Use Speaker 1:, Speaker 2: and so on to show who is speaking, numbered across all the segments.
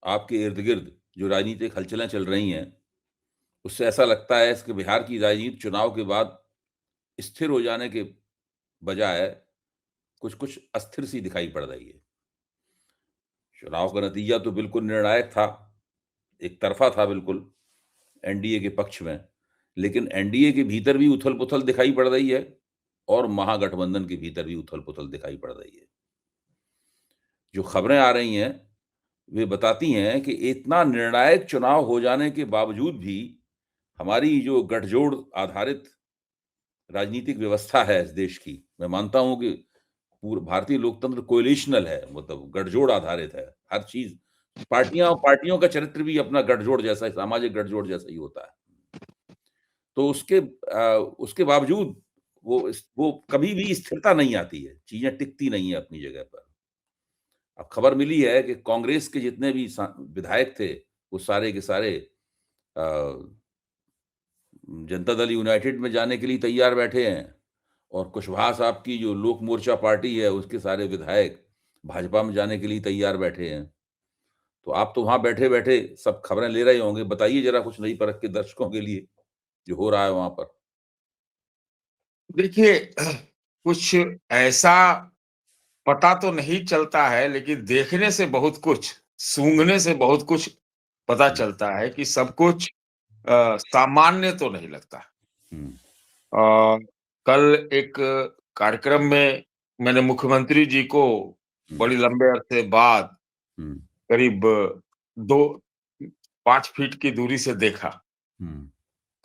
Speaker 1: आपके इर्द-गिर्द जो राजनीतिक हलचलें चल रही हैं, उससे ऐसा लगता है कि बिहार की राजनीति चुनाव के बाद स्थिर हो जाने के बजाय कुछ-कुछ अस्थिर सी दिखाई पड़ रही है। चुनाव का नतीजा तो बिल्कुल निर्णायक था, एक तरफ़ा था बिल्कुल एनडीए के पक्ष में, लेकिन एनडीए के भीतर भी उथल-पुथल दिखाई पड़ रही है और महागठबंधन के भीतर भी उथल-पुथल दिखाई पड़ रही है। जो खबरें आ रही हैं, वे बताती हैं कि इतना निर्णायक चुनाव हो जाने के बावजूद भी हमारी जो गठजोड़ आधारित राजनीतिक व्यवस्था है इस देश की, मैं मानता हूँ कि भारतीय लोकतंत्र कोएलिशनल है, मतलब गठजोड़ आधारित है। हर चीज़ पार्टियाँ पार्टियों का चरित्र भी अपना गठजोड़ जैसा ही, सामाजिक गठजोड़ जैसा ही होता है। तो उसके बावजूद वो कभी भी स्थिरता नहीं आती है, चीज़ें टिकती नहीं है अपनी जगह पर। अब खबर मिली है कि कांग्रेस के जितने भी विधायक थे, वो सारे के सारे अ, जनता दल यूनाइटेड में जाने के लिए तैयार बैठे हैं और कुशवाहा साहब की जो लोक मोर्चा पार्टी है, उसके सारे विधायक भाजपा में जाने के लिए तैयार बैठे हैं। तो आप तो वहाँ बैठे-बैठे सब खबरें ले रहे होंगे, बताइए ज़रा कुछ नई परख के दर्शकों के लिए, जो हो रहा है वहाँ पर?
Speaker 2: देखिए कुछ ऐसा पता तो नहीं चलता है, लेकिन देखने से बहुत कुछ, सूंघने से बहुत कुछ पता
Speaker 1: हुँ,
Speaker 2: चलता है कि सब कुछ सामान्य तो नहीं लगता।
Speaker 1: हुँ,
Speaker 2: अ, कल एक कार्यक्रम में मैंने मुख्यमंत्री जी को
Speaker 1: हुँ,
Speaker 2: बड़ी लंबे अरसे बाद
Speaker 1: हुँ,
Speaker 2: करीब 2 5 फीट की दूरी से देखा।
Speaker 1: हुँ,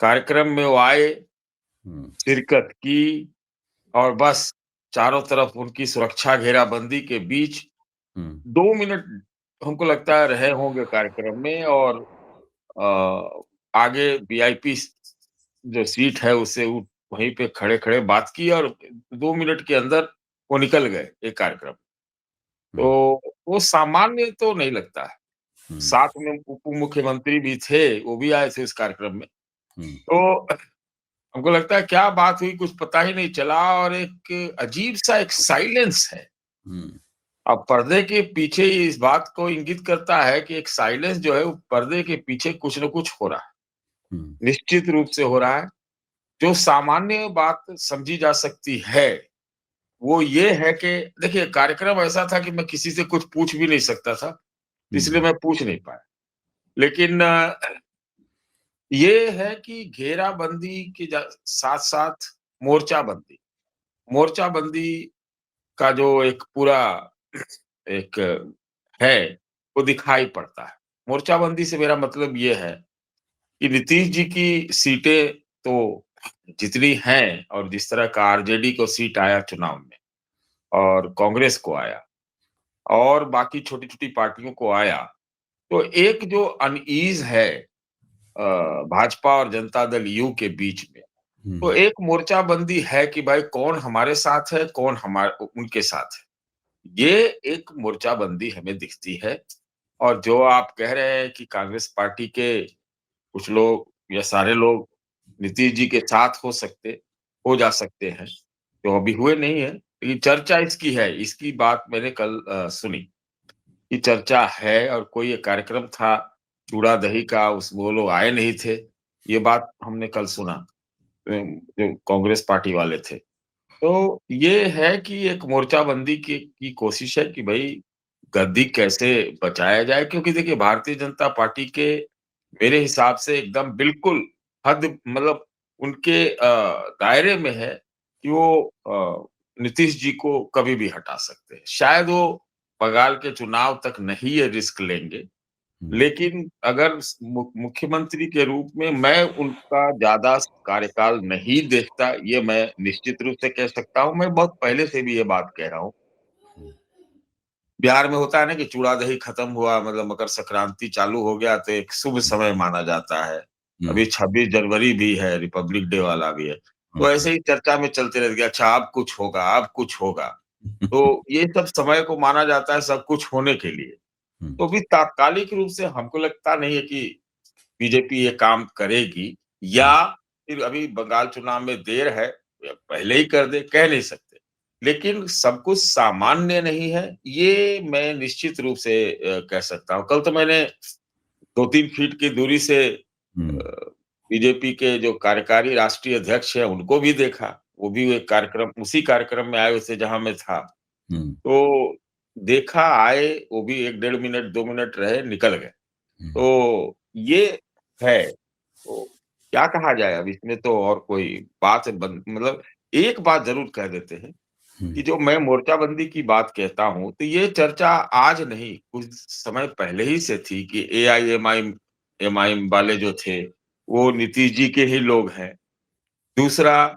Speaker 2: कार्यक्रम में वो आए,
Speaker 1: हुँ,
Speaker 2: शिरकत की और बस चारों तरफ उनकी सुरक्षा घेराबंदी के बीच
Speaker 1: हुँ,
Speaker 2: 2 मिनट हमको लगता है रहे होंगे कार्यक्रम में और आगे वीआईपी जो सीट है उससे वहीं पे खड़े-खड़े बात की और 2 मिनट के अंदर वो निकल गए एक कार्यक्रम।
Speaker 1: हुँ,
Speaker 2: तो वो सामान्य तो नहीं लगता है।
Speaker 1: हुँ,
Speaker 2: साथ में उप मुख्यमंत्री भी थे, वो भी आए थे इस कार्यक्रम में।
Speaker 1: हुँ,
Speaker 2: तो हमको लगता है क्या बात हुई कुछ पता ही नहीं चला और एक अजीब-सा एक साइलेंस है।
Speaker 1: हुँ,
Speaker 2: अब पर्दे के पीछे ये इस बात को इंगित करता है कि एक साइलेंस जो है वो पर्दे के पीछे कुछ न कुछ हो रहा है।
Speaker 1: हुँ,
Speaker 2: निश्चित रूप से हो रहा है। जो सामान्य बात समझी जा सकती है, वो ये है कि देखिए कार्यक्रम ऐसा था कि मैं किसी से कुछ पूछ भी नहीं सकता था, इसलिए
Speaker 1: हुँ,
Speaker 2: मैं पूछ नहीं पाया। लेकिन ये है कि घेराबंदी के साथ-साथ मोर्चाबंदी। मोर्चाबंदी का जो एक पूरा एक है, वो दिखाई पड़ता है। मोर्चाबंदी से मेरा मतलब ये है कि नीतीश जी की सीटें तो जितनी हैं और जिस तरह का आरजेडी को सीट आया चुनाव में और कांग्रेस को आया और बाकी छोटी-छोटी पार्टियों को आया, तो एक जो अनईज़ है भाजपा और जनता दल यू के बीच में,
Speaker 1: हुँ,
Speaker 2: तो एक मोर्चाबंदी है कि भाई कौन हमारे साथ है, कौन उनके साथ है। ये एक मोर्चाबंदी हमें दिखती है और जो आप कह रहे हैं कि कांग्रेस पार्टी के कुछ लोग या सारे लोग नीतीश जी के साथ हो जा सकते हैं, जो अभी हुए नहीं है। लेकिन चर्चा इसकी है, इसकी बात मैंने कल सुनी कि चर्चा है और कोई एक कार्यक्रम था चूड़ा-दही का उस वो लोग आए नहीं थे। ये बात हमने कल सुना जो कांग्रेस पार्टी वाले थे। तो ये है कि एक मोर्चाबंदी की कोशिश है कि भई गद्दी कैसे बचाया जाए क्योंकि देखिए भारतीय जनता पार्टी के मेरे हिसाब से एकदम बिल्कुल हद मतलब उनके दायरे में है कि वो नीतीश जी को कभी भी हटा सकते हैं। शायद वो बंगाल के चुनाव तक नहीं ये रिस्क लेंगे,
Speaker 1: हुँ,
Speaker 2: लेकिन अगर मुख्यमंत्री के रूप में मैं उनका ज़्यादा कार्यकाल नहीं देखता, ये मैं निश्चित रूप से कह सकता हूँ। मैं बहुत पहले से भी ये बात कह रहा हूँ। बिहार में होता है ना कि चूड़ा-दही खत्म हुआ मतलब मकर संक्रांति चालू हो गया तो एक शुभ समय माना जाता है।
Speaker 1: हुँ,
Speaker 2: अभी 26 जनवरी भी है, रिपब्लिक डे वाला भी है।
Speaker 1: हुँ,
Speaker 2: तो ऐसे ही चर्चा में चलते रहते कि अच्छा अब कुछ होगा, अब कुछ होगा। तो ये सब समय को माना जाता है सब कुछ होने के लिए।
Speaker 1: हुँ,
Speaker 2: तो भी तात्कालिक रूप से हमको लगता नहीं है कि बीजेपी ये काम करेगी या
Speaker 1: हुँ,
Speaker 2: फिर अभी बंगाल चुनाव में देर है या पहले ही कर दे, कह नहीं सकते। लेकिन सब कुछ सामान्य नहीं है, ये मैं निश्चित रूप से कह सकता हूँ। कल तो मैंने 2-3 फीट की दूरी से
Speaker 1: हुँ,
Speaker 2: बीजेपी के जो कार्यकारी राष्ट्रीय अध्यक्ष हैं, उनको भी देखा। वो भी एक कार्यक्रम उसी कार्यक्रम में आए हुए थे जहाँ मैं था।
Speaker 1: हुँ,
Speaker 2: तो देखा, आए, वो भी 1 डेढ़ मिनट, 2 मिनट रहे, निकल गए।
Speaker 1: हुँ,
Speaker 2: तो ये है। तो क्या कहा जाए अब इसमें, तो और कोई बात बन मतलब एक बात ज़रूर कह देते हैं
Speaker 1: हुँ,
Speaker 2: कि जो मैं मोर्चाबंदी की बात कहता हूँ, तो ये चर्चा आज नहीं, कुछ समय पहले ही से थी कि एआईएमआईएम एमआईएम वाले जो थे, वो नीतीश जी के ही लोग हैं। दूसरा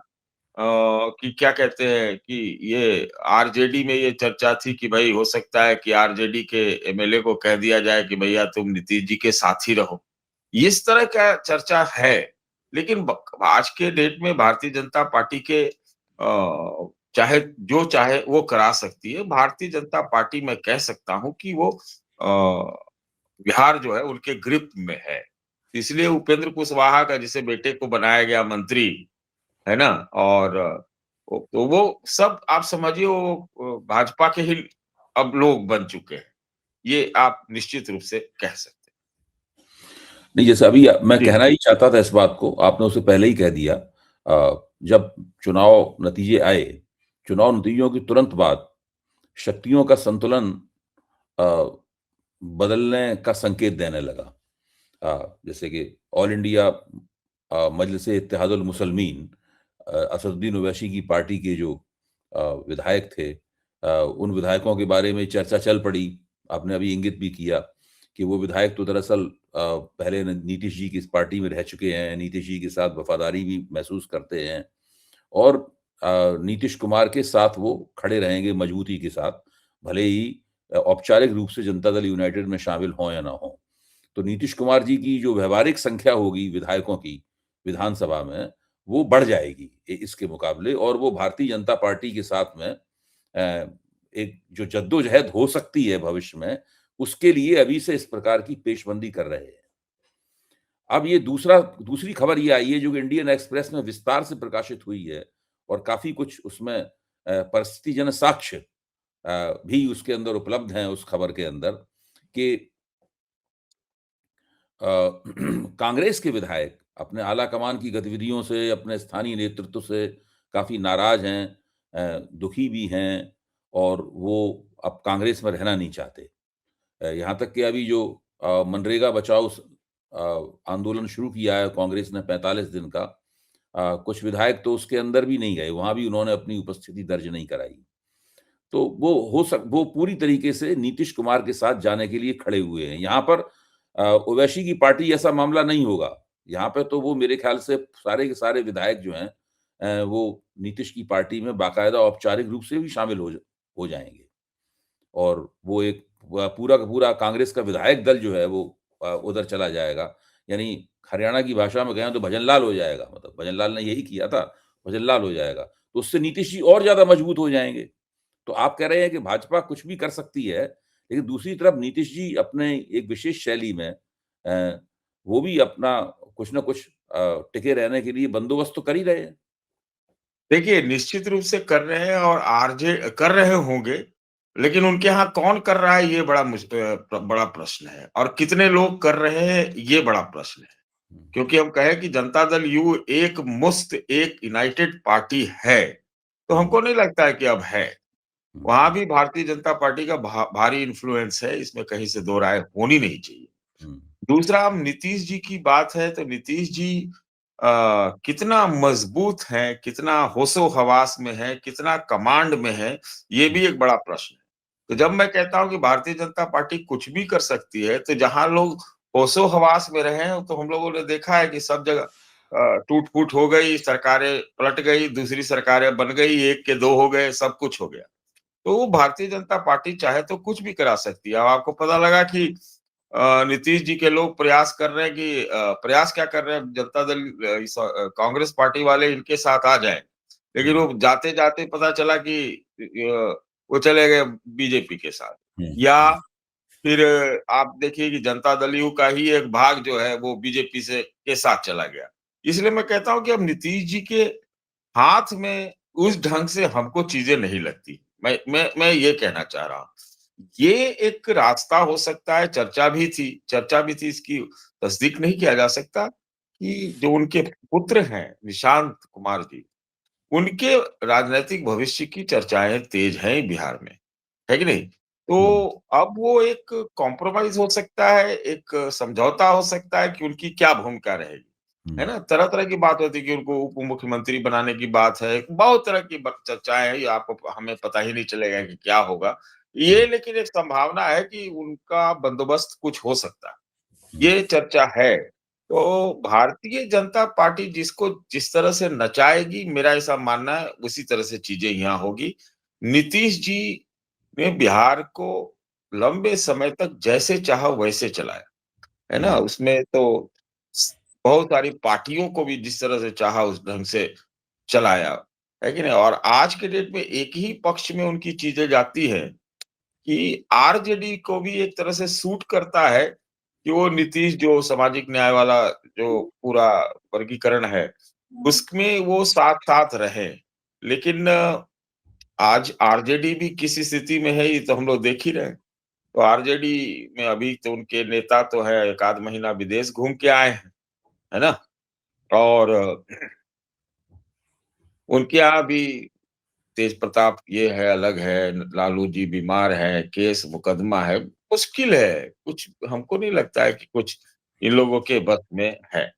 Speaker 2: कि क्या कहते हैं कि ये आरजेडी में ये चर्चा थी कि भई हो सकता है कि आरजेडी के एमएलए को कह दिया जाए कि भैया तुम नीतीश जी के साथ ही रहो। इस तरह का चर्चा है, लेकिन आज के डेट में भारतीय जनता पार्टी के चाहे जो चाहे वो करा सकती है। भारतीय जनता पार्टी मैं कह सकता हूँ कि वो बिहार जो है उनके ग्रिप में है। इसलिए उपेंद्र कुशवाहा का जिसे बेटे को बनाया गया मंत्री, है ना? और तो वो सब आप समझिए वो भाजपा के ही अब लोग बन चुके हैं। ये आप निश्चित रूप से कह सकते हैं।
Speaker 1: नहीं, जैसे अभी मैं
Speaker 2: जी,
Speaker 1: कहना ही चाहता था इस बात को, आपने उसे पहले ही कह दिया। जब चुनाव नतीजे आए, चुनाव नतीजों के तुरंत बाद शक्तियों का संतुलन अ, बदलने का संकेत देने लगा। जैसे कि ऑल इंडिया मजलिस-ए-इत्तेहादुल मुसलमीन असदुद्दीन ओवैसी की पार्टी के जो विधायक थे, उन विधायकों के बारे में चर्चा चल पड़ी। आपने अभी इंगित भी किया कि वो विधायक तो दरअसल पहले नीतीश जी की इस पार्टी में रह चुके हैं, नीतीश जी के साथ वफ़ादारी भी महसूस करते हैं और नीतीश कुमार के साथ वो खड़े रहेंगे मजबूती के साथ, भले ही औपचारिक रूप से जनता दल यूनाइटेड में शामिल हों या ना हों। तो नीतीश कुमार जी की जो व्यावहारिक संख्या होगी विधायकों की विधानसभा में, वो बढ़ जाएगी इसके मुकाबले और वो भारतीय जनता पार्टी के साथ में एक जो जद्दोजहद हो सकती है भविष्य में, उसके लिए अभी से इस प्रकार की पेशबंदी कर रहे हैं। अब ये दूसरी खबर ये आई है जो कि इंडियन एक्सप्रेस में विस्तार से प्रकाशित हुई है और काफ़ी कुछ उसमें परिस्थितिजन्य साक्ष्य भी उसके अंदर उपलब्ध हैं उस खबर के अंदर कि अ, कांग्रेस के विधायक अपने आलाकमान की गतिविधियों से, अपने स्थानीय नेतृत्व से काफ़ी नाराज़ हैं, दुखी भी हैं और वो अब कांग्रेस में रहना नहीं चाहते। यहाँ तक कि अभी जो मनरेगा बचाओ आंदोलन शुरू किया है कांग्रेस ने 45 दिन का, कुछ विधायक तो उसके अंदर भी नहीं गए, वहाँ भी उन्होंने अपनी उपस्थिति दर्ज नहीं कराई। तो वो पूरी तरीके से नीतीश कुमार के साथ जाने के लिए खड़े हुए हैं। यहाँ पर ओवैसी की पार्टी ऐसा मामला नहीं होगा। यहाँ पे तो वो मेरे ख़्याल से सारे के सारे विधायक जो हैं वो नीतीश की पार्टी में बाकायदा औपचारिक रूप से भी शामिल हो जाएँगे। और वो एक पूरा का पूरा कांग्रेस का विधायक दल जो है वो उधर चला जाएगा। यानी हरियाणा की भाषा में कहें तो भजन लाल हो जाएगा, मतलब भजन लाल ने यही किया था, भजन लाल हो जाएगा। तो उससे नीतीश जी और ज़्यादा मजबूत हो जाएँगे। तो आप कह रहे हैं कि भाजपा कुछ भी कर सकती है, लेकिन दूसरी तरफ नीतीश जी अपने एक विशेष शैली में वो भी अपना कुछ न कुछ टिके रहने के लिए बंदोबस्त तो कर ही रहे हैं।
Speaker 2: देखिए निश्चित रूप से कर रहे हैं और आरजे कर रहे होंगे, लेकिन उनके यहाँ कौन कर रहा है ये बड़ा प्रश्न है और कितने लोग कर रहे हैं ये बड़ा प्रश्न है।
Speaker 1: हुँ,
Speaker 2: क्योंकि हम कहें कि जनता दल यू एक मुस्त एक यूनाइटेड पार्टी है, तो
Speaker 1: हुँ,
Speaker 2: हमको नहीं लगता है कि अब है।
Speaker 1: हुँ,
Speaker 2: वहाँ भी भारतीय जनता पार्टी का भारी इन्फ्लुएंस है, इसमें कहीं से दो राय होनी नहीं चाहिए।
Speaker 1: हुँ,
Speaker 2: दूसरा हम नीतीश जी की बात है तो नीतीश जी कितना मजबूत हैं, कितना होशो-हवास में हैं, कितना कमांड में हैं, ये
Speaker 1: हुँ,
Speaker 2: भी एक बड़ा प्रश्न है। तो
Speaker 1: हुँ,
Speaker 2: जब मैं कहता हूँ कि भारतीय जनता पार्टी कुछ भी कर सकती है, तो जहाँ लोग होशो-हवास में रहे हैं, तो हम लोगों ने देखा है कि सब जगह टूट-फूट हो गई, सरकारें पलट गई, दूसरी सरकारें बन गई, एक के 2 हो गए, सब कुछ हो गया। तो भारतीय जनता पार्टी चाहे तो कुछ भी करा सकती है। अब आपको पता लगा कि नीतीश जी के लोग प्रयास कर रहे हैं कि प्रयास क्या कर रहे हैं जनता दल कांग्रेस पार्टी वाले इनके साथ आ जाएँ। लेकिन
Speaker 1: हुँ,
Speaker 2: वो जाते-जाते पता चला कि वो चले गए बीजेपी के साथ।
Speaker 1: हुँ,
Speaker 2: या
Speaker 1: हुँ,
Speaker 2: फिर आप देखिए कि जनता दल यू का ही एक भाग जो है वो बीजेपी से के साथ चला गया। इसलिए मैं कहता हूँ कि अब नीतीश जी के हाथ में उस ढंग से हमको चीज़ें नहीं लगती। मैं ये कहना चाह रहा हूँ। ये एक रास्ता हो सकता है, चर्चा भी थी, इसकी तस्दीक नहीं किया जा सकता कि जो उनके पुत्र हैं, निशांत कुमार जी, उनके राजनैतिक भविष्य की चर्चाएँ तेज़ हैं बिहार में, है कि नहीं?
Speaker 1: हुँ,
Speaker 2: तो अब वो एक कॉम्प्रोमाइज़ हो सकता है, एक समझौता हो सकता है कि उनकी क्या भूमिका रहेगी, है
Speaker 1: हुँ,
Speaker 2: ना? तरह-तरह की बात होती है कि उनको उप मुख्यमंत्री बनाने की बात है, बहुत तरह की ब चर्चाएँ हैं, ये आपको हमें पता ही नहीं चलेगा कि क्या होगा।
Speaker 1: हुँ,
Speaker 2: ये लेकिन एक संभावना है कि उनका बंदोबस्त कुछ हो सकता है।
Speaker 1: हुँ,
Speaker 2: ये चर्चा है। तो भारतीय जनता पार्टी जिसको जिस तरह से नचाएगी, मेरा ऐसा मानना है, उसी तरह से चीज़ें यहाँ होगी। नीतीश जी ने बिहार को लंबे समय तक जैसे चाहा वैसे चलाया, है ना?
Speaker 1: हुँ,
Speaker 2: उसमें तो स बहुत सारी पार्टियों को भी जिस तरह से चाहा उस ढंग से चलाया, है कि नहीं? और आज के डेट में एक ही पक्ष में उनकी चीज़ें जाती हैं कि आरजेडी को भी एक तरह से सूट करता है कि वो नीतीश जो सामाजिक न्याय वाला जो पूरा वर्गीकरण है, उसमें वो साथ-साथ रहे। लेकिन आज आरजेडी भी किस स्थिति में है, ये तो हम लोग देख ही रहे हैं। तो आरजेडी में अभी तो उनके नेता तो है, 1 आध महीना विदेश घूम के आए हैं, है ना? और उनके यहाँ भी तेज प्रताप ये है, अलग है, लालू जी बीमार हैं, केस मुकदमा है, मुश्किल है। कुछ हमको नहीं लगता है कि कुछ इन लोगों के बस में है।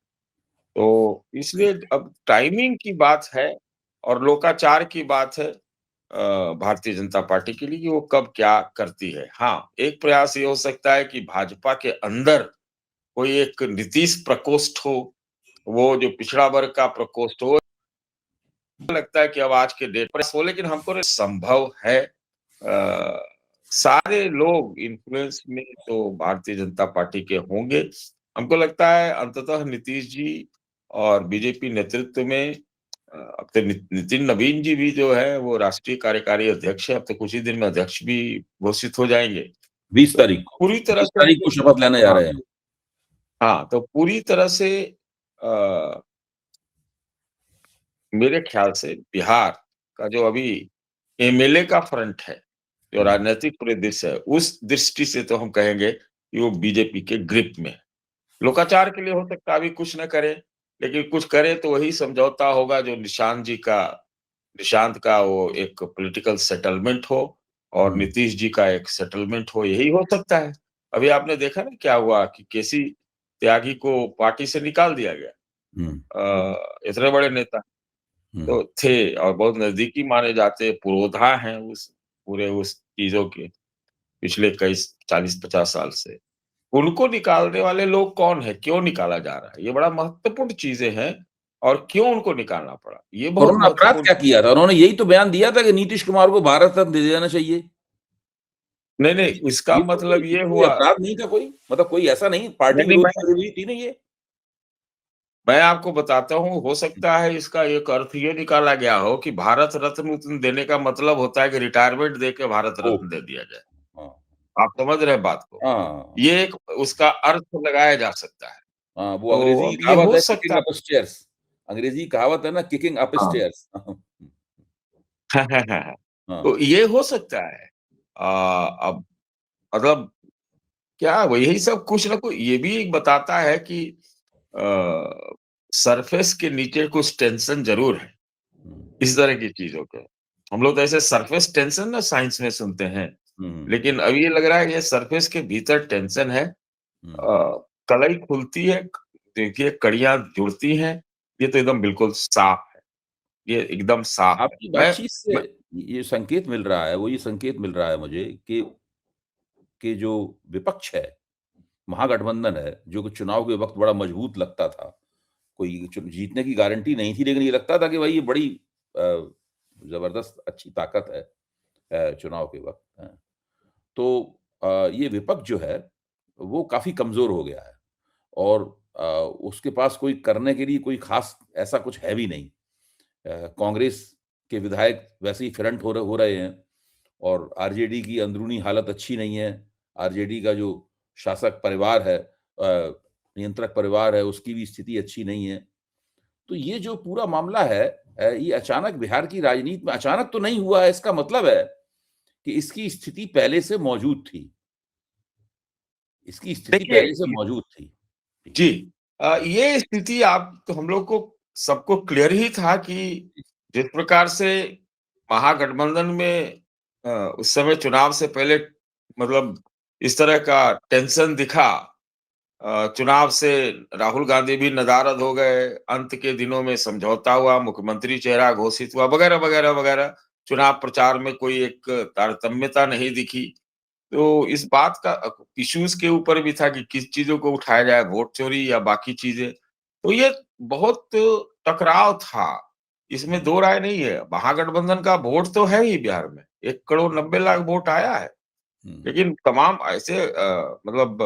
Speaker 2: तो इसलिए अब टाइमिंग की बात है और लोकाचार की बात है भारतीय जनता पार्टी के लिए कि वो कब क्या करती है। हाँ, एक प्रयास ये हो सकता है कि भाजपा के अंदर कोई एक नीतीश प्रकोष्ठ हो, वो जो पिछड़ा वर्ग का प्रकोष्ठ हो, लगता है कि अब आज के डेट पर हो लेकिन हमको नहीं संभव है सारे लोग इन्फ्लुएंस में तो भारतीय जनता पार्टी के होंगे। हमको लगता है अंततः नीतीश जी और बीजेपी नेतृत्व में अब तो नितिन नवीन जी भी जो है वो राष्ट्रीय कार्यकारी अध्यक्ष है, अब तो कुछ ही दिन में अध्यक्ष भी घोषित हो जाएँगे।
Speaker 1: 20
Speaker 2: तो
Speaker 1: तारीख को
Speaker 2: पूरी तरह
Speaker 1: 20
Speaker 2: से
Speaker 1: तारीख को शपथ लेने जा
Speaker 2: हाँ,
Speaker 1: रहे हैं।
Speaker 2: हाँ, तो पूरी तरह से अ, मेरे ख्याल से बिहार का जो अभी एमएलए का फ्रंट है, जो
Speaker 1: हुँ,
Speaker 2: राजनैतिक परिदृश्य है, उस दृष्टि से तो हम कहेंगे कि वो बीजेपी के ग्रिप में है। लोकाचार के लिए हो सकता है अभी कुछ न करे, लेकिन कुछ करे तो वही समझौता होगा जो निशांत का वो एक पॉलिटिकल सेटलमेंट हो और
Speaker 1: हुँ,
Speaker 2: नीतीश जी का एक सेटलमेंट हो, यही हो सकता है। अभी आपने देखा ना क्या हुआ कि केसी त्यागी को पार्टी से निकाल दिया गया।
Speaker 1: हुँ,
Speaker 2: इतने बड़े नेता
Speaker 1: हुँ।
Speaker 2: तो थे और बहुत नज़दीकी माने जाते पुरोधा हैं उस पूरे उस चीज़ों के पिछले कई 40-50 साल से। उनको निकालने वाले लोग कौन हैं? क्यों निकाला जा रहा है? ये बड़ा महत्वपूर्ण चीज़ें हैं और क्यों उनको निकालना पड़ा? ये
Speaker 1: और
Speaker 2: बहुत
Speaker 1: उन्होंने अपराध
Speaker 2: महत्वपूर्ण
Speaker 1: क्या किया था? उन्होंने यही तो बयान दिया था कि नीतीश कुमार को भारत रत्न दे देना चाहिए।
Speaker 2: नहीं, नहीं, इसका
Speaker 1: ये तो
Speaker 2: मतलब ये
Speaker 1: कोई
Speaker 2: हुआ
Speaker 1: अपराध नहीं था कोई? मतलब कोई ऐसा नहीं पार्टी
Speaker 2: नहीं, नहीं,
Speaker 1: विरोधी गतिविधि थी ना ये?
Speaker 2: मैं आपको बताता हूँ, हो सकता है इसका एक अर्थ ये निकाला गया हो कि भारत रत्न-वत्न देने का मतलब होता है कि रिटायरमेंट देके भारत
Speaker 1: ओह!
Speaker 2: रत्न दे दिया जाए।
Speaker 1: हाँ,
Speaker 2: आप समझ रहे हैं बात को?
Speaker 1: हाँ,
Speaker 2: ये एक उसका अर्थ लगाया जा सकता है।
Speaker 1: हाँ, वो
Speaker 2: तो
Speaker 1: अंग्रेज़ी की
Speaker 2: अब ये
Speaker 1: कहावत
Speaker 2: हो
Speaker 1: है
Speaker 2: सकता
Speaker 1: किकिंग अप स्टेयर्स। अंग्रेज़ी की कहावत है ना किकिंग अप
Speaker 2: हाँ।
Speaker 1: स्टेयर्स। हाँ,
Speaker 2: तो ये हो सकता है। अब मतलब क्या वो यही सब कुछ ना कुछ ये भी बताता है कि अ, सरफेस के नीचे कुछ टेंशन ज़रूर है,
Speaker 1: हुँ,
Speaker 2: इस तरह की चीज़ों के। हम लोग तो ऐसे सरफेस टेंशन ना साइंस में सुनते हैं,
Speaker 1: हुँ,
Speaker 2: लेकिन अब ये लग रहा है ये सरफेस के भीतर टेंशन है।
Speaker 1: हुँ।
Speaker 2: कलाई खुलती है, देखिए कड़ियाँ जुड़ती हैं, ये तो एकदम बिल्कुल साफ है, ये एकदम साफ है।
Speaker 1: आपकी बातचीत से ये संकेत मिल रहा है, वो ये संकेत मिल रहा है मुझे कि जो विपक्ष है, महागठबंधन है, जो कि चुनाव के वक़्त बड़ा मजबूत लगता था। कोई जीतने की गारंटी नहीं थी, लेकिन ये लगता था कि भाई ये बड़ी अ, ज़बरदस्त अच्छी ताकत है चुनाव के वक़्त। तो ये विपक्ष जो है, वो काफ़ी कमज़ोर हो गया है और उसके पास कोई करने के लिए कोई ख़ास ऐसा कुछ है भी नहीं। कांग्रेस के विधायक वैसे ही फ्रंट हो रहे हैं और आरजेडी की अंदरूनी हालत अच्छी नहीं है। आरजेडी का जो शासक परिवार है नियंत्रक परिवार है, उसकी भी स्थिति अच्छी नहीं है। तो ये जो पूरा मामला है ये अचानक बिहार की राजनीति में अचानक तो नहीं हुआ है, इसका मतलब है कि इसकी स्थिति पहले से मौजूद थी। इसकी स्थिति
Speaker 2: देखिए
Speaker 1: पहले से मौजूद थी। जी।
Speaker 2: जी ये स्थिति आप तो हम लोग को सबको क्लियर ही था कि जिस प्रकार से महागठबंधन में उस समय चुनाव से पहले मतलब इस तरह का टेंशन दिखा चुनाव से राहुल गांधी भी नदारद हो गए, अंत के दिनों में समझौता हुआ, मुख्यमंत्री चेहरा घोषित हुआ, वगैरह, वगैरह, वगैरह। चुनाव प्रचार में कोई एक तारतम्यता नहीं दिखी। तो इस बात का इश्यूज़ के ऊपर भी था कि किस चीज़ों को उठाया जाए, वोट चोरी या बाकी चीज़ें। तो ये बहुत टकराव था, इसमें
Speaker 1: हुँ,
Speaker 2: दो राय नहीं है। महागठबंधन का वोट तो है ही बिहार में, 1 करोड़ 90 लाख वोट आया है।
Speaker 1: हुँ,
Speaker 2: लेकिन तमाम ऐसे मतलब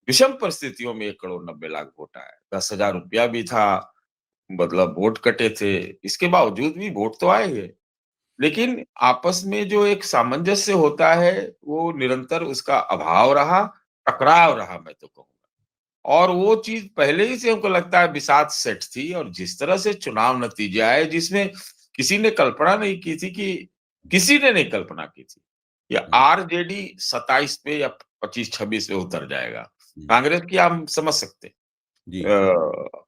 Speaker 2: विषम परिस्थितियों में 1 करोड़ 90 लाख वोट आया। ₹10,000 भी था, मतलब वोट कटे थे, इसके बावजूद भी वोट तो आए हैं। लेकिन आपस में जो एक सामंजस्य होता है, वो निरंतर उसका अभाव रहा, टकराव रहा मैं तो कहूँगा। और वो चीज़ पहले ही से हमको लगता है बिसात सेट थी और जिस तरह से चुनाव नतीजे आए जिसमें किसी ने कल्पना नहीं की थी कि किसी ने नहीं कल्पना की थी, या
Speaker 1: हुँ,
Speaker 2: आरजेडी 27 पे या 25-26 पे उतर जाएगा।
Speaker 1: हुँ।
Speaker 2: कांग्रेस की हम समझ सकते हैं।
Speaker 1: जी।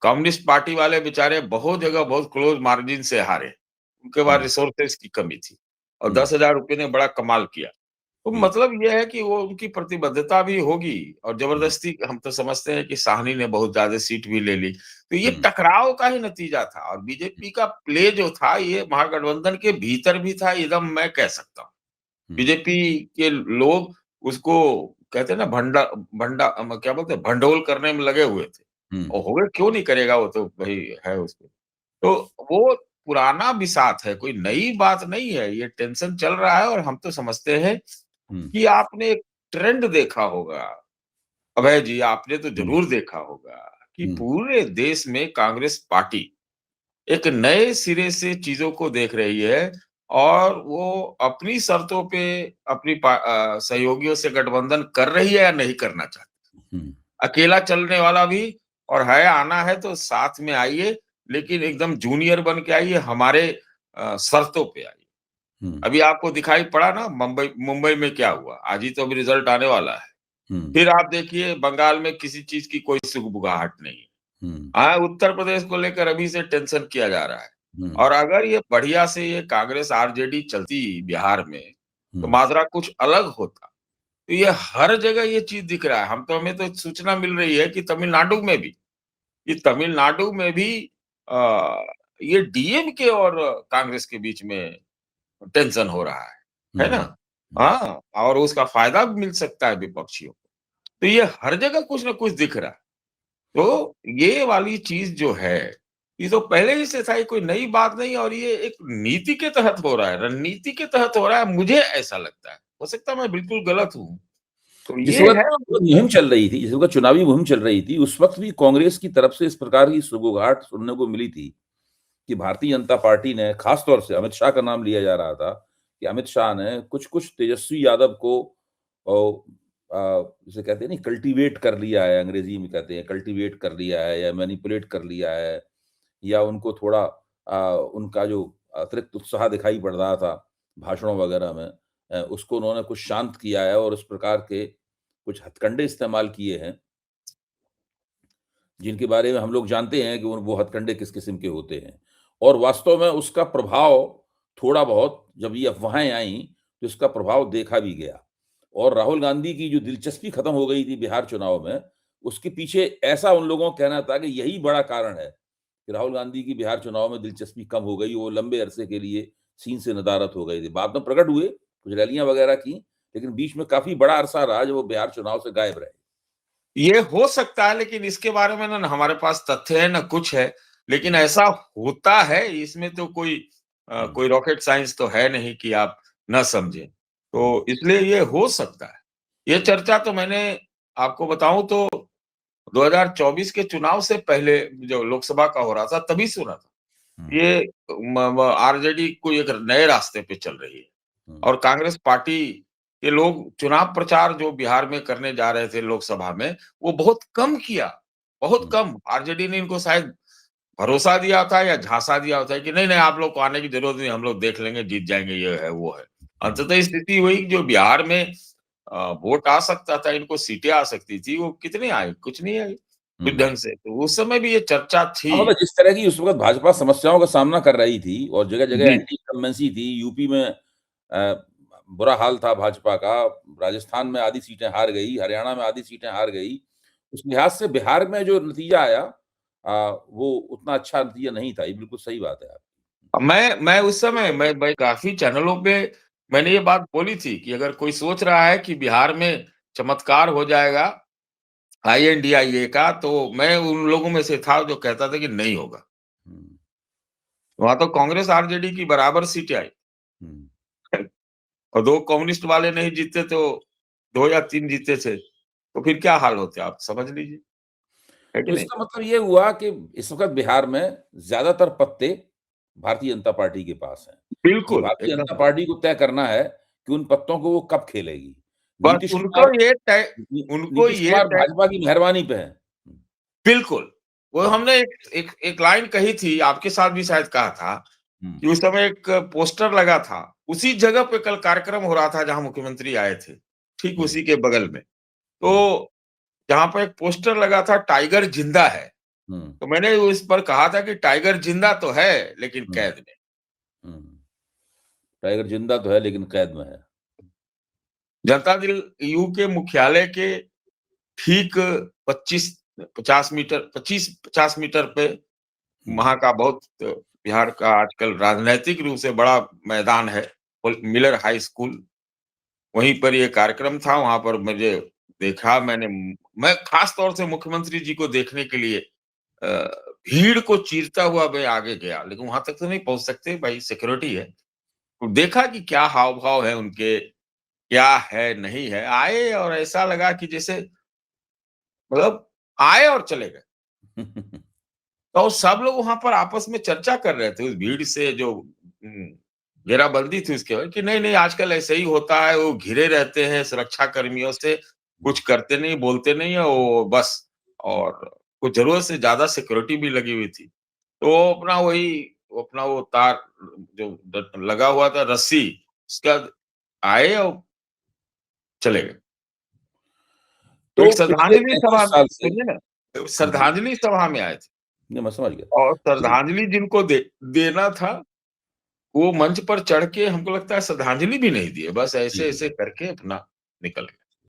Speaker 2: कम्युनिस्ट पार्टी वाले बेचारे बहुत जगह बहुत क्लोज मार्जिन से हारे। उनके पास
Speaker 1: हुँ,
Speaker 2: रिसोर्सेस की कमी थी और
Speaker 1: हुँ,
Speaker 2: ₹10,000 ने बड़ा कमाल किया। तो
Speaker 1: जी।
Speaker 2: मतलब ये है कि वो उनकी प्रतिबद्धता भी होगी और
Speaker 1: हुँ,
Speaker 2: ज़बरदस्ती हम तो समझते हैं कि साहनी ने बहुत ज़्यादा सीट भी ले ली। तो ये
Speaker 1: हुँ,
Speaker 2: टकराव का ही नतीजा था और बीजेपी का प्ले जो था ये महागठबंधन के भीतर भी था एकदम मैं कह सकता हूँ।
Speaker 1: हुँ,
Speaker 2: बीजेपी के लोग उसको कहते हैं ना भंडा क्या बोलते हैं भंडोल करने में लगे हुए थे।
Speaker 1: हुँ,
Speaker 2: और होगा क्यों नहीं करेगा वो तो भई है उसमें। तो वो पुराना बिसात है, कोई नई बात नहीं है। ये टेंशन चल रहा है और हम तो समझते हैं
Speaker 1: हुँ,
Speaker 2: कि आपने एक ट्रेंड देखा होगा। अभय जी आपने तो
Speaker 1: हुँ,
Speaker 2: ज़रूर देखा होगा कि
Speaker 1: हुँ,
Speaker 2: पूरे देश में कांग्रेस पार्टी एक नए सिरे से चीज़ों को देख रही है और वो अपनी शर्तों पे अपनी सहयोगियों से गठबंधन कर रही है या नहीं करना चाहती।
Speaker 1: हुँ,
Speaker 2: अकेला चलने वाला भी और है आना है तो साथ में आइए, लेकिन एकदम जूनियर बन के आइए, हमारे शर्तों पे आइए।
Speaker 1: हुँ,
Speaker 2: अभी आपको दिखाई पड़ा ना मुंबई मुंबई में क्या हुआ? आज ही तो अभी रिज़ल्ट आने वाला है।
Speaker 1: हुँ,
Speaker 2: फिर आप देखिए बंगाल में किसी चीज़ की कोई सुगबुगाहट नहीं है।
Speaker 1: हुँ,
Speaker 2: हाँ, उत्तर प्रदेश को लेकर अभी से टेंशन किया जा रहा है।
Speaker 1: हुँ,
Speaker 2: और अगर ये बढ़िया से ये कांग्रेस आरजेडी चलती बिहार में, तो
Speaker 1: हुँ,
Speaker 2: माजरा कुछ अलग होता। तो ये हर जगह ये चीज़ दिख रहा है। हमें तो सूचना मिल रही है कि तमिलनाडु में भी अ, ये डीएमके और कांग्रेस के बीच में टेंशन हो रहा है ना?
Speaker 1: हुँ, हुँ।
Speaker 2: हाँ, और उसका फ़ायदा भी मिल सकता है विपक्षियों को। तो ये हर जगह कुछ न कुछ दिख रहा है। तो ये वाली चीज़ जो है, ये तो पहले ही से था, ये कोई नई बात नहीं और ये एक नीति के तहत हो रहा है, रणनीति के तहत हो रहा है, मुझे ऐसा लगता है। हो सकता है मैं बिल्कुल गलत हूँ। तो
Speaker 1: जिस
Speaker 2: ये
Speaker 1: वक़्त
Speaker 2: है
Speaker 1: मुहिम चल रही थी, जिस वक़्त चुनावी मुहिम चल रही थी, उस वक़्त भी कांग्रेस की तरफ से इस प्रकार की सुगबुगाहट सुनने को मिली थी कि भारतीय जनता पार्टी ने ख़ास तौर से अमित शाह का नाम लिया जा रहा था कि अमित शाह ने कुछ-कुछ तेजस्वी यादव को जिसे कहते हैं ना कल्टीवेट कर लिया है, अंग्रेज़ी में कहते हैं कल्टीवेट कर लिया है या मैनिपुलेट कर लिया है या उनको थोड़ा उनका जो अतिरिक्त उत्साह दिखाई पड़ रहा था भाषणों वगैरह में उसको उन्होंने कुछ शांत किया है और उस प्रकार के कुछ हथकंडे इस्तेमाल किए हैं, जिनके बारे में हम लोग जानते हैं कि वो हथकंडे किस किस्म के होते हैं। और वास्तव में उसका प्रभाव थोड़ा-बहुत जब ये अफ़वाहें आईं, तो इसका प्रभाव देखा भी गया। और राहुल गांधी की जो दिलचस्पी खत्म हो गई थी बिहार चुनाव में, उसके पीछे ऐसा उन लोगों का कहना था कि यही बड़ा कारण है, कि राहुल गांधी की बिहार चुनाव में दिलचस्पी कम हो गई, वो लंबे अरसे के लिए सीन से नदारद हो गए थे। बाद में प्रकट हुए, कुछ रैलियाँ वगैरह की, लेकिन बीच में काफ़ी बड़ा अरसा रहा जब वो बिहार चुनाव से गायब रहे।
Speaker 2: ये हो सकता है लेकिन इसके बारे में ना हमारे पास तथ्य है, ना कुछ है। लेकिन
Speaker 1: हुँ,
Speaker 2: ऐसा होता है इसमें तो कोई
Speaker 1: हुँ,
Speaker 2: कोई रॉकेट साइंस तो है नहीं कि आप ना समझें।
Speaker 1: हुँ,
Speaker 2: तो इसलिए ये हो सकता है। ये चर्चा तो मैंने आपको बताऊँ तो 2024 के चुनाव से पहले जो लोकसभा का हो रहा था तभी सुना था।
Speaker 1: हुँ,
Speaker 2: ये म आरजेडी कोई एक नए रास्ते पे चल रही है
Speaker 1: हुँ,
Speaker 2: और कांग्रेस पार्टी के लोग चुनाव प्रचार जो बिहार में करने जा रहे थे लोकसभा में, वो बहुत कम किया, बहुत
Speaker 1: हुँ,
Speaker 2: कम। आरजेडी ने इनको शायद भरोसा दिया होता है या झांसा दिया होता है कि नहीं, नहीं आप लोग को आने की ज़रूरत नहीं, हम लोग देख लेंगे, जीत जाएँगे, ये है, वो है। अंततः स्थिति हुई जो बिहार में वोट आ सकता था, इनको सीटें आ सकती थी, वो कितनी आई? कुछ नहीं आई, कुछ
Speaker 1: हुँ।
Speaker 2: ढंग से। तो उस समय भी ये चर्चा
Speaker 1: हाँ,
Speaker 2: थी।
Speaker 1: मतलब जिस तरह की उस वक़्त भाजपा समस्याओं का सामना कर रही थी और जगह-जगह
Speaker 2: जी,
Speaker 1: एंटी इनकम्बेंसी थी, यूपी में बुरा हाल था भाजपा का, राजस्थान में आधी सीटें हार गई, हरियाणा में आधी सीटें हार गई। उस लिहाज से बिहार में जो नतीजा आया वो उतना अच्छा नतीजा नहीं था, ये बिल्कुल सही बात है आपकी।
Speaker 2: मैं उस समय मैं काफ़ी चैनलों पे मैंने ये बात बोली थी कि अगर कोई सोच रहा है कि बिहार में चमत्कार हो जाएगा आईएनडीआईए का, तो मैं उन लोगों में से था जो कहता था कि नहीं होगा।
Speaker 1: हुँ,
Speaker 2: वहाँ तो कांग्रेस आरजेडी की बराबर सीटें आई
Speaker 1: हुँ।
Speaker 2: और 2 कम्युनिस्ट वाले नहीं जीते तो 2 या 3 जीते थे। तो फिर क्या हाल होते आप समझ लीजिए, है कि
Speaker 1: तो
Speaker 2: नहीं?
Speaker 1: इसका मतलब ये हुआ कि इस वक़्त बिहार में ज़्यादातर पत्ते भारतीय जनता पार्टी के पास हैं। अब
Speaker 2: बिल्कुल,
Speaker 1: भारतीय जनता
Speaker 2: एकदम।
Speaker 1: पार्टी को तय करना है कि उन पत्तों को वो कब खेलेगी।
Speaker 2: बस
Speaker 1: नीतीश कुमार
Speaker 2: उनको
Speaker 1: नीतीश
Speaker 2: ये
Speaker 1: कुमार
Speaker 2: तय
Speaker 1: भाजपा की मेहरबानी पे हैं।
Speaker 2: बिल्कुल। वो
Speaker 1: हाँ,
Speaker 2: हमने एक लाइन कही थी, आपके साथ भी शायद कहा था
Speaker 1: हुँ,
Speaker 2: कि उस समय एक पोस्टर लगा था। उसी जगह पे कल कार्यक्रम हो रहा था जहाँ मुख्यमंत्री आए थे, ठीक
Speaker 1: हुँ,
Speaker 2: उसी के बगल में।
Speaker 1: हुँ,
Speaker 2: तो जहाँ पे एक पोस्टर लगा था टाइगर जिंदा है,
Speaker 1: हुँ,
Speaker 2: तो मैंने उस पर कहा था कि टाइगर जिंदा तो है लेकिन
Speaker 1: हुँ,
Speaker 2: कैद में।
Speaker 1: हुँ। टाइगर ज़िंदा तो है लेकिन कैद में है।
Speaker 2: जनता दल यू के मुख्यालय के ठीक 25 50 मीटर 25-50 मीटर पे
Speaker 1: हुँ,
Speaker 2: वहाँ का बहुत बिहार का आजकल राजनैतिक रूप से बड़ा मैदान है, मिलर हाई स्कूल, वहीं पर ये कार्यक्रम था, वहाँ पर मुझे देखा मैंने मैं खास तौर से मुख्यमंत्री जी को देखने के लिए अ, भीड़ को चीरता हुआ मैं आगे गया, लेकिन वहाँ तक तो नहीं पहुँच सकते भाई सिक्योरिटी है। तो देखा कि क्या हाव-भाव है उनके, क्या है, नहीं है, आए और ऐसा लगा कि जैसे मतलब आए और चले गए। तो सब लोग वहाँ पर आपस में चर्चा कर रहे थे उस भीड़ से जो घेराबंदी थी उसके बाद कि नहीं-नहीं आजकल ऐसे ही होता है, वो घिरे रहते हैं सुरक्षा कर्मियों से, कुछ करते नहीं, बोलते नहीं है वो बस और कुछ ज़रूरत से ज़्यादा सिक्योरिटी भी लगी हुई थी। तो वो अपना वही वो अपना वो तार जो लगा हुआ था रस्सी, उसके बाद आए और चले गए। तो
Speaker 1: तो
Speaker 2: एक
Speaker 1: पिछले
Speaker 2: श्रद्धांजलि सभा
Speaker 1: 35 साल से
Speaker 2: सुनिए ना,
Speaker 1: जी,
Speaker 2: श्रद्धांजलि सभा में आए थे
Speaker 1: नहीं मैं समझ गया।
Speaker 2: और
Speaker 1: जी,
Speaker 2: श्रद्धांजलि जिनको देना था, वो मंच पर चढ़ के हमको लगता है श्रद्धांजलि भी नहीं दिए, बस
Speaker 1: जी,
Speaker 2: ऐसे-ऐसे
Speaker 1: जी।
Speaker 2: करके अपना निकल गए।